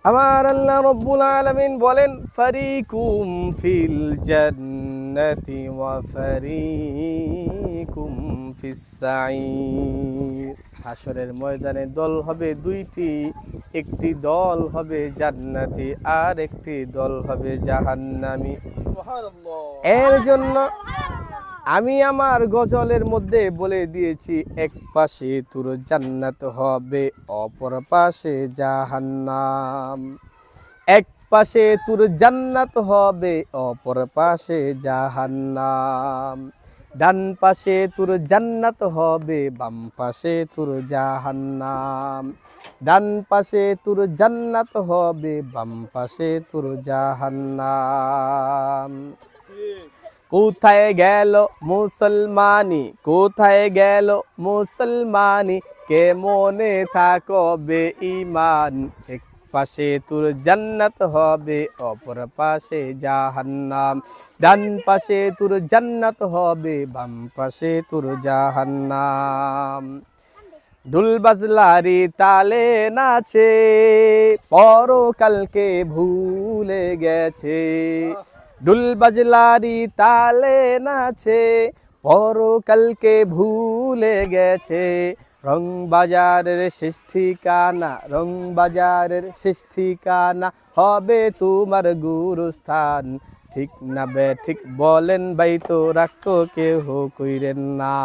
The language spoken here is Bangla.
আমার আল্লাহ রব্বুল আলামিন বলেন ফারিকুম ফিল জান্নাতি ওয়া ফারিকুম ফিস সাঈর। হাশরের ময়দানে দল হবে দুইটি, একটি দল হবে জান্নাতি আর একটি দল হবে জাহান্নামী। সুবহানাল্লাহ। এর জন্য আমি আমার গজলের মধ্যে বলে দিয়েছি, এক পাশে তোর জান্নাত হবে, অপর পাশে জাহান্নাম। এক পাশে তোর জান্নাত হবে, অপর পাশে জাহান্নাম। ডান পাশে তোর জান্নাত হবে, বাম পাশে তোর জাহান্নাম। ডান পাশে তোর জান্নাত হবে, বাম পাশে তোর জাহান্নাম। কোথায় গেল মুসলমানি, কোথায় গেল মুসলমানি, কে মনে থাকবে ঈমান। এক পাশে তোর জান্নাত হবে, অপর পাশে জাহান্নাম। ডান পাশে তোর জান্নাত হবে, বাম পাশে তোর জাহান্নাম। ঢোল বাজলারি তালে নাচে, পরকালকে ভুলে গেছে। ঢোল বাজলারি তালে নাচে, পরকালকে ভুলে গেছে। রং বাজারের শেষ ঠিকানা, রং বাজারের শেষ ঠিকানা হবে তোমার গুরুস্থান। ঠিক না বে ঠিক বলেন ভাই, তো রাখতো কেহ কইরেন না।